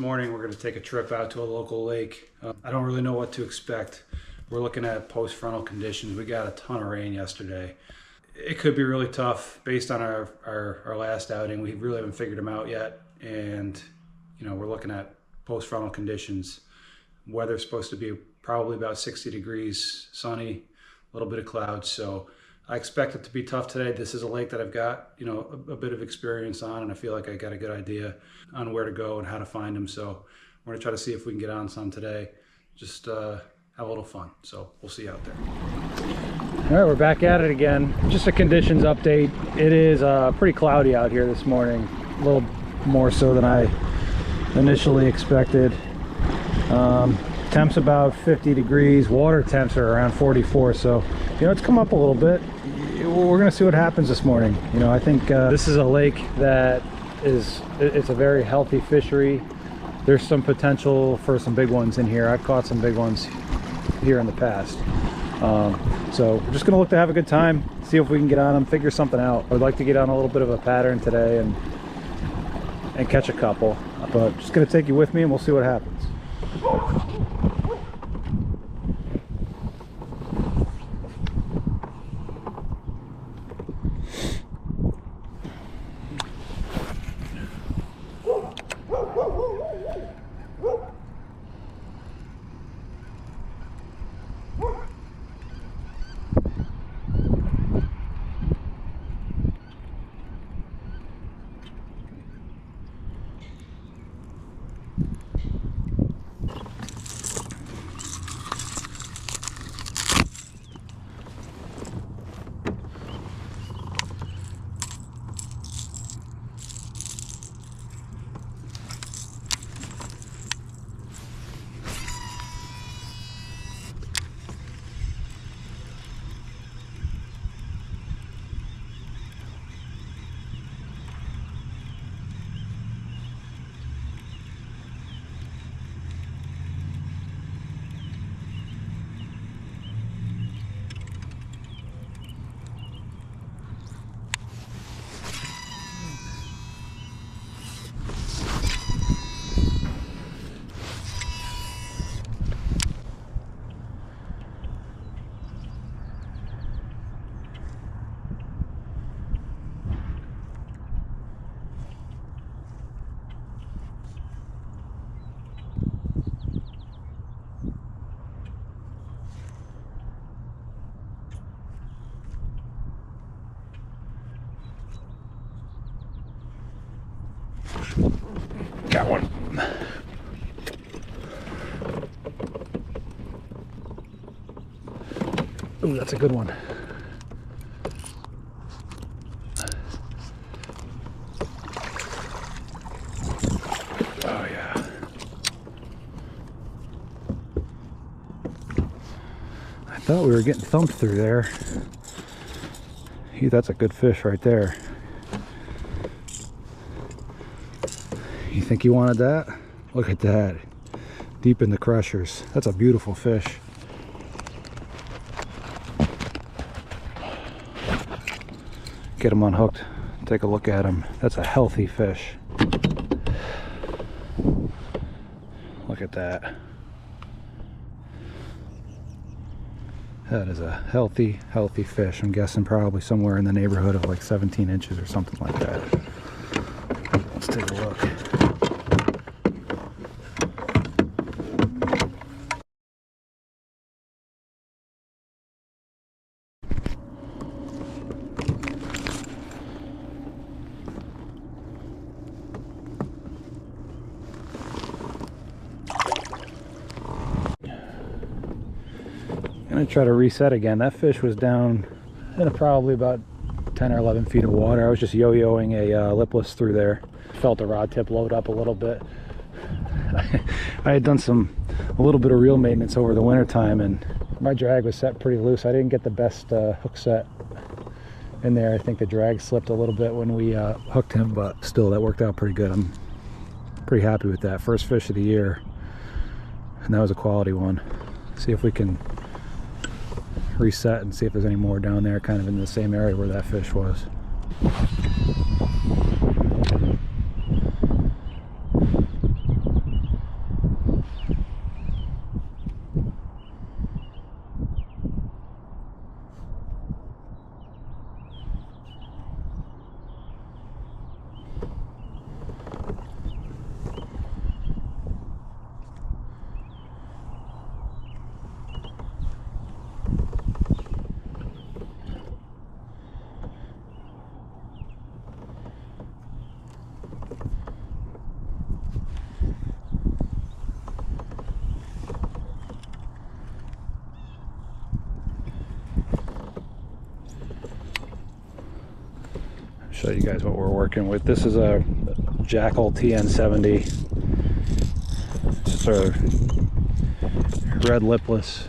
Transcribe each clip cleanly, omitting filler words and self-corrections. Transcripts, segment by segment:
morning we're going to take a trip out to a local lake. I don't really know what to expect. We're looking at post-frontal conditions. We got a ton of rain yesterday. It could be really tough based on our last outing. We really haven't figured them out yet. And, you know, we're looking at post-frontal conditions. Weather's supposed to be probably about 60 degrees, sunny, a little bit of clouds. So I expect it to be tough today. This is a lake that I've got, you know, a bit of experience on, and I feel like I got a good idea on where to go and how to find them. So we're gonna try to see if we can get on some today. Just have a little fun. So we'll see you out there. All right, we're back at it again. Just a conditions update. It is pretty cloudy out here this morning, a little more so than I initially expected. Temps about 50 degrees, water temps are around 44, so you know, it's come up a little bit. We're gonna see what happens this morning. You know, I think this is a lake that it's a very healthy fishery. There's some potential for some big ones in here. I've caught some big ones here in the past. So we're just gonna look to have a good time, see if we can get on them, figure something out. I'd like to get on a little bit of a pattern today and catch a couple, but just gonna take you with me and we'll see what happens. Got one. Ooh, that's a good one. Oh yeah. I thought we were getting thumped through there. That's a good fish right there. You think you wanted that? Look at that. Deep in the crushers. That's a beautiful fish. Get him unhooked. Take a look at him. That's a healthy fish. Look at that. That is a healthy fish. I'm guessing probably somewhere in the neighborhood of like 17 inches or something like that. Let's take a look. I'm gonna try to reset again. That fish was down in probably about 10 or 11 feet of water. I was just yo-yoing a lipless through there. Felt the rod tip load up a little bit. I had done a little bit of reel maintenance over the winter time, and my drag was set pretty loose. I didn't get the best hook set in there. I think the drag slipped a little bit when we hooked him, but still that worked out pretty good. I'm pretty happy with that. First fish of the year, and that was a quality one. See if we can reset and see if there's any more down there kind of in the same area where that fish was. show you guys what we're working with. This is a Jackall TN 70. Just a red lipless.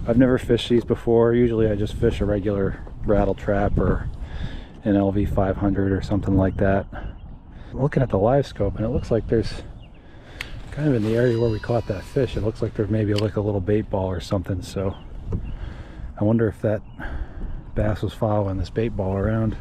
I've never fished these before. Usually I just fish a regular rattle trap or an LV 500 or something like that. I'm looking at the live scope and it looks like there's kind of in the area where we caught that fish, it looks like there's maybe like a little bait ball or something. So I wonder if that bass was following this bait ball around.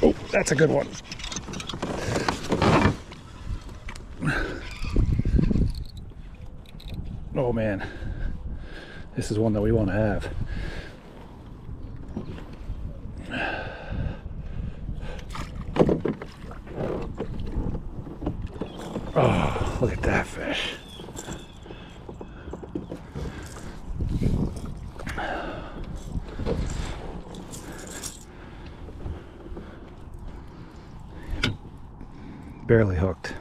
Oh, that's a good one. Oh man, this is one that we want to have. Oh, look at that fish. Barely hooked.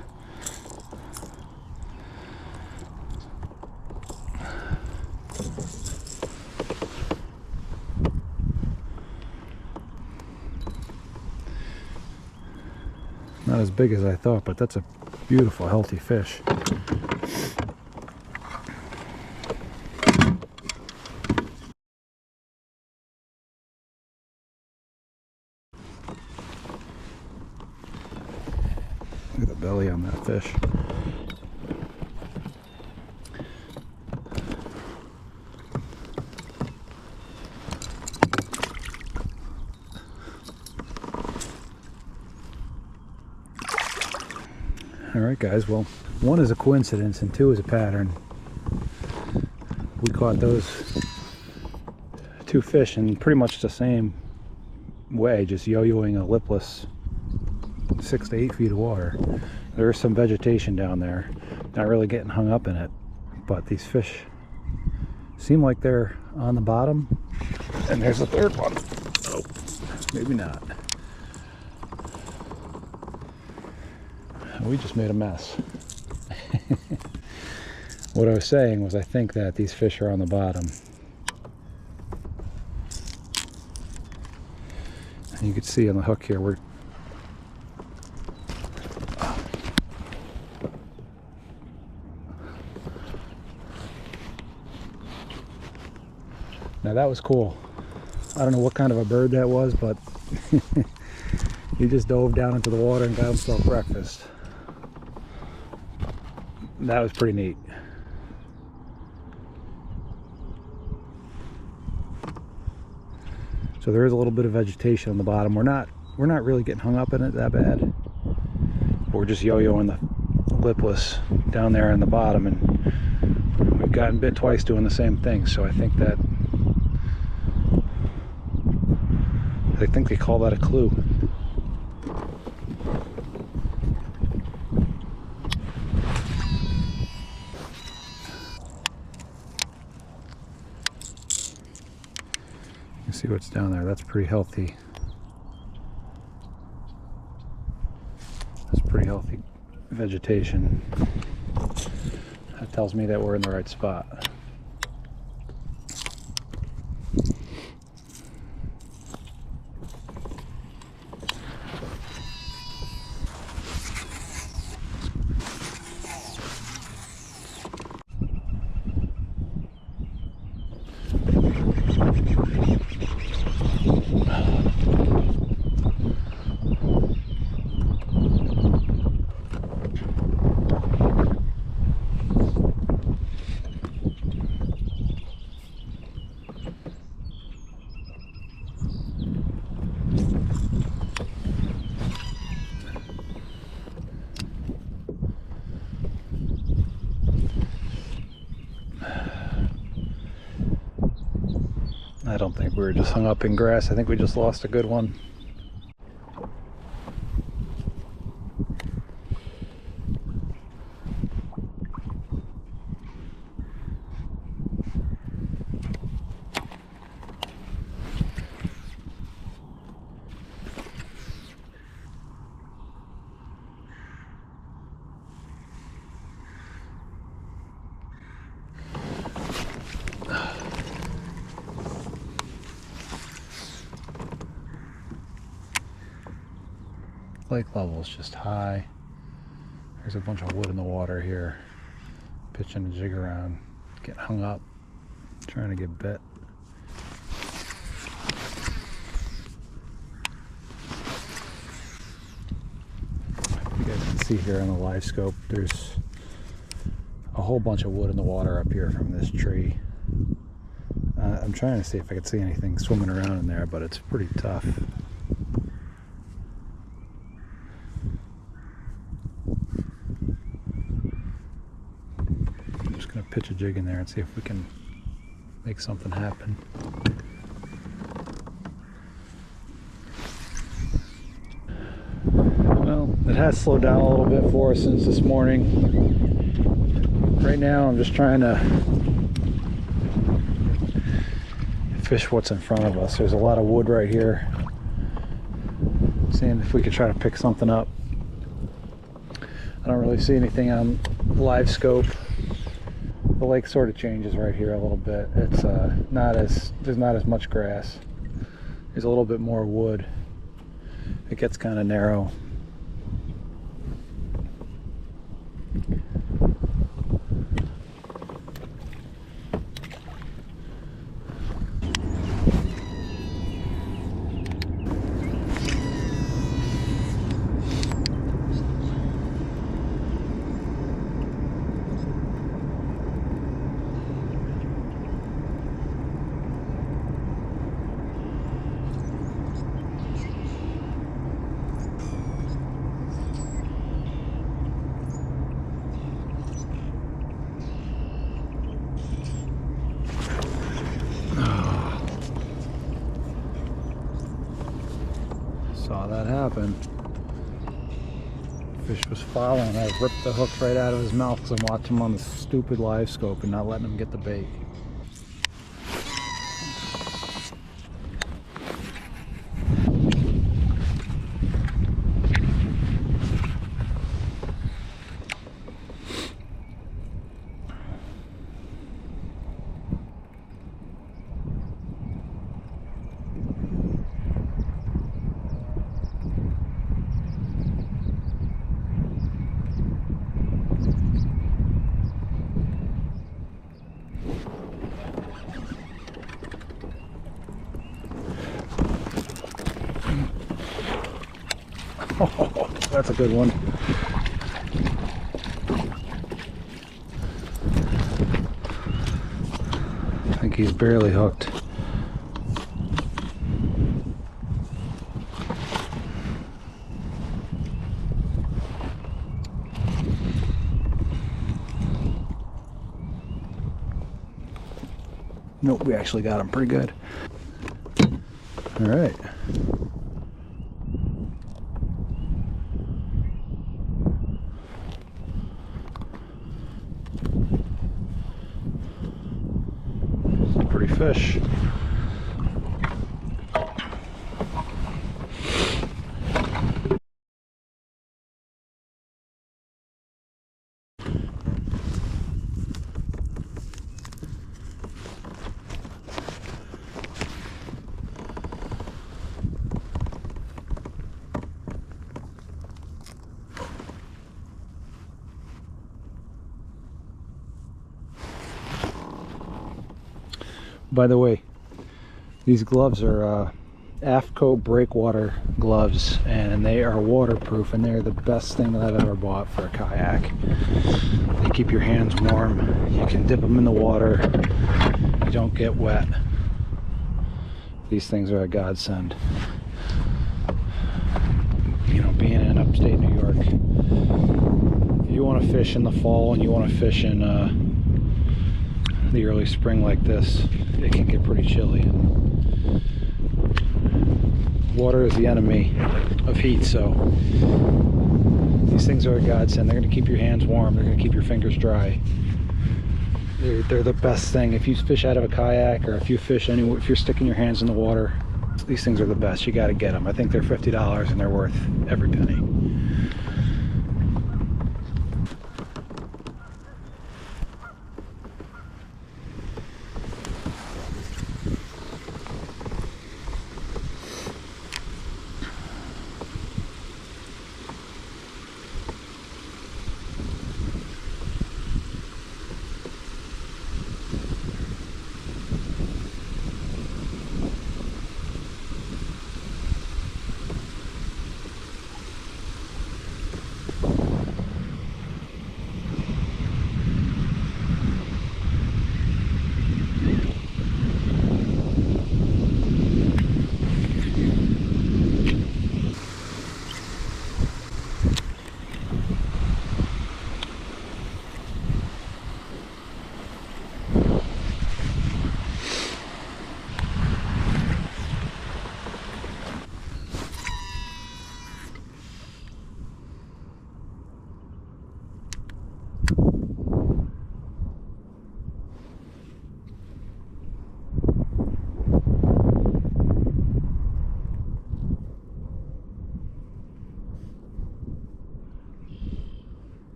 Not as big as I thought, but that's a beautiful, healthy fish. Look at the belly on that fish. Alright guys, well, one is a coincidence and two is a pattern. We caught those two fish in pretty much the same way, just yo-yoing a lipless 6 to 8 feet of water. There is some vegetation down there, not really getting hung up in it, but these fish seem like they're on the bottom. And there's a third one. Oh, maybe not. We just made a mess. What I was saying was I think that these fish are on the bottom. And you can see on the hook here, we're now that was cool. I don't know what kind of a bird that was, but he just dove down into the water and got himself breakfast. That was pretty neat. So there is a little bit of vegetation on the bottom. We're not really getting hung up in it that bad. We're just yo-yoing the lipless down there on the bottom, and we've gotten bit twice doing the same thing. So I think they call that a clue. See what's down there. That's pretty healthy. That's pretty healthy vegetation. That tells me that we're in the right spot. I don't think we were just hung up in grass. I think we just lost a good one. lake level is just high. There's a bunch of wood in the water here. Pitching a jig around, getting hung up, trying to get bit. You guys can see here on the live scope, there's a whole bunch of wood in the water up here from this tree. I'm trying to see if I can see anything swimming around in there, but it's pretty tough. I'm just going to pitch a jig in there and see if we can make something happen. Well, it has slowed down a little bit for us since this morning. Right now I'm just trying to fish what's in front of us. There's a lot of wood right here. Seeing if we could try to pick something up. I don't really see anything on live scope. The lake sort of changes right here a little bit. It's there's not as much grass. There's a little bit more wood. It gets kind of narrow. Saw that happen. Fish was following. I ripped the hook right out of his mouth because I'm watching him on the stupid live scope and not letting him get the bait. Oh, that's a good one. I think he's barely hooked. Nope, we actually got him pretty good. All right. Pretty fish. By the way, these gloves are AFCO breakwater gloves, and they are waterproof, and they're the best thing that I've ever bought for a kayak. They keep your hands warm. You can dip them in the water. You don't get wet. These things are a godsend. You know, being in upstate New York, if you want to fish in the fall and you want to fish in the early spring like this, it can get pretty chilly. Water is the enemy of heat, so these things are a godsend. They're going to keep your hands warm. They're going to keep your fingers dry. They're the best thing. If you fish out of a kayak, or if you fish anywhere, if you're sticking your hands in the water, these things are the best. You got to get them. I think they're $50 and they're worth every penny.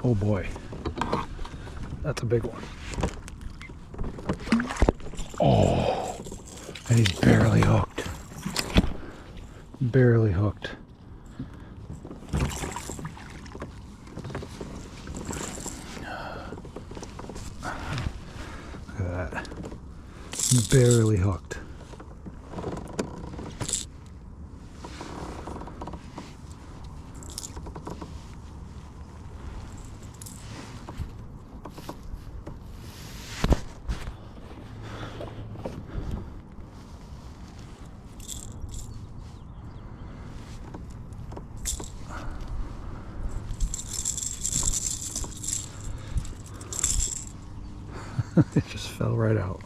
Oh boy, that's a big one. Oh, and he's barely hooked. Barely hooked. Look at that. Barely hooked. It just fell right out.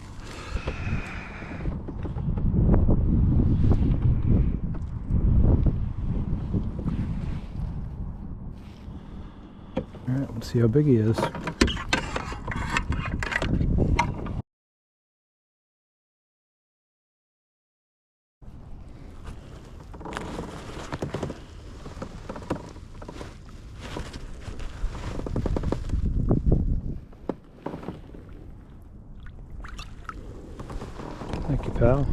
All right, let's see how big he is. Thank you, pal.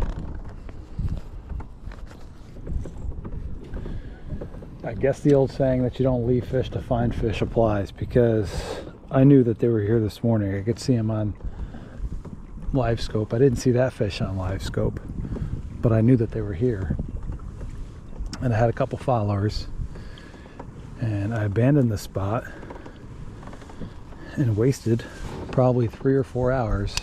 I guess the old saying that you don't leave fish to find fish applies, because I knew that they were here this morning. I could see them on live scope. I didn't see that fish on live scope, but I knew that they were here. And I had a couple followers, and I abandoned the spot and wasted probably 3 or 4 hours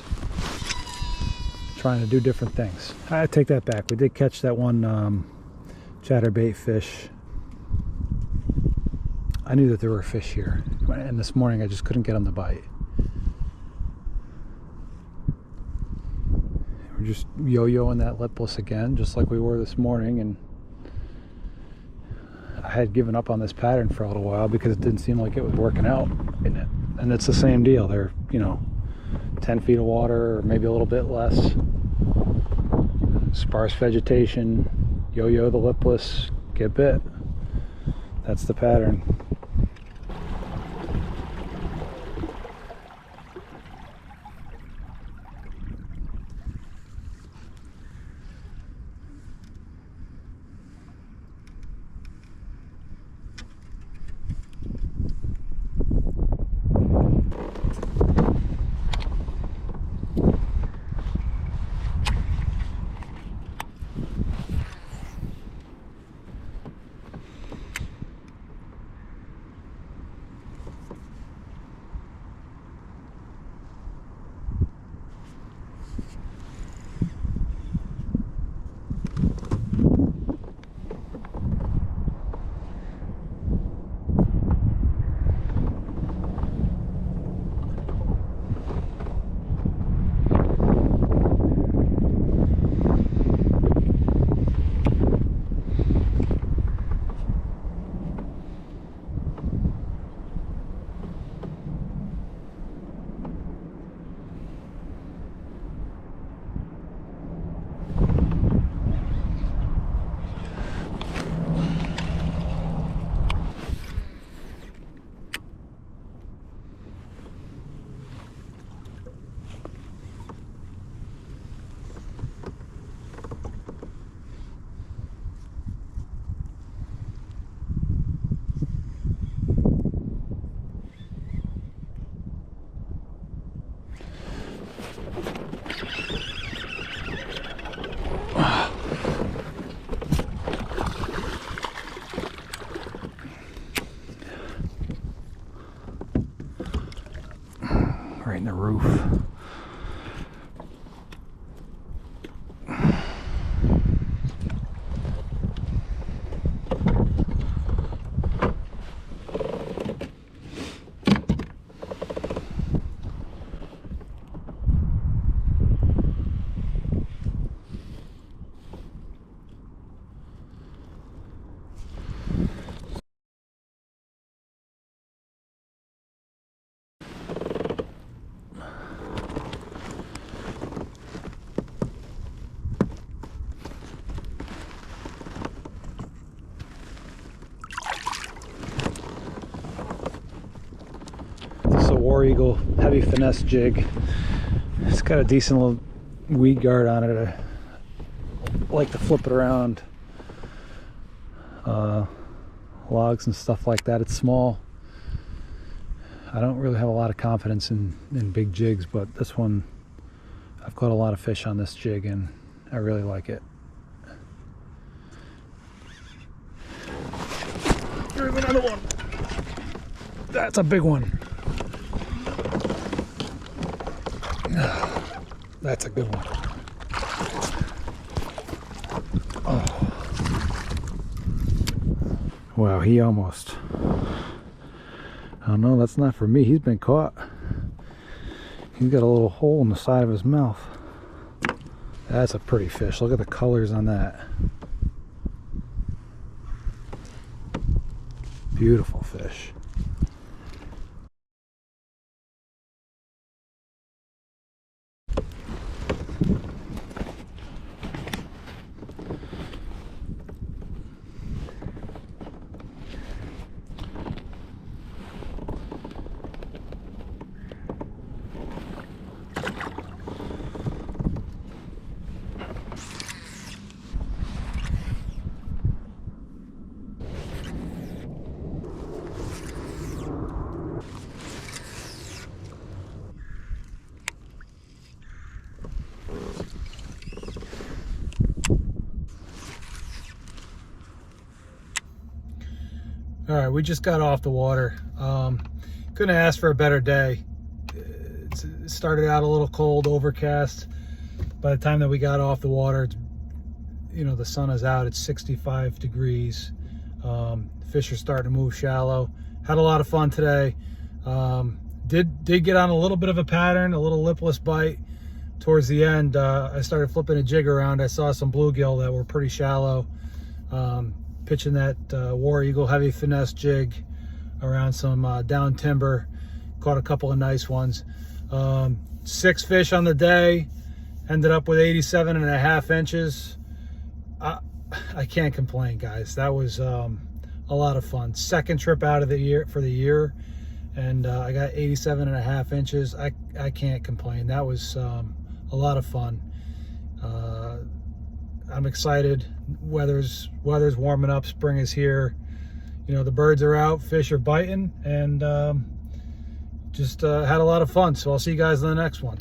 trying to do different things. I take that back. We did catch that one chatterbait fish. I knew that there were fish here, and this morning I just couldn't get them to bite. We're just yo-yoing that lipless again, just like we were this morning, and I had given up on this pattern for a little while because it didn't seem like it was working out. And it's the same deal. They're, 10 feet of water, or maybe a little bit less. Sparse vegetation, yo-yo the lipless, get bit. That's the pattern. Right in the roof. War Eagle heavy finesse jig. It's got a decent little weed guard on it. I like to flip it around logs and stuff like that. It's small. I don't really have a lot of confidence in big jigs, but this one, I've caught a lot of fish on this jig and I really like it. There's another one. That's a big one. That's a good one. Oh. Wow, he almost. Oh no, that's not for me. He's been caught. He's got a little hole in the side of his mouth. That's a pretty fish. Look at the colors on that. Beautiful fish. All right, we just got off the water. Couldn't ask for a better day. It started out a little cold, overcast. By the time that we got off the water, it's, you know, the sun is out. It's 65 degrees. Fish are starting to move shallow. Had a lot of fun today. Did get on a little bit of a pattern, a little lipless bite. Towards the end, I started flipping a jig around. I saw some bluegill that were pretty shallow. Pitching that War Eagle heavy finesse jig around some down timber. Caught a couple of nice ones. 6 fish on the day. Ended up with 87.5 inches. I can't complain, guys. That was a lot of fun. Second trip out of the year for the year, and I got 87.5 inches. I can't complain. That was a lot of fun. I'm excited. Weather's warming up. Spring is here. You know, the birds are out, fish are biting, and just had a lot of fun. So I'll see you guys in the next one.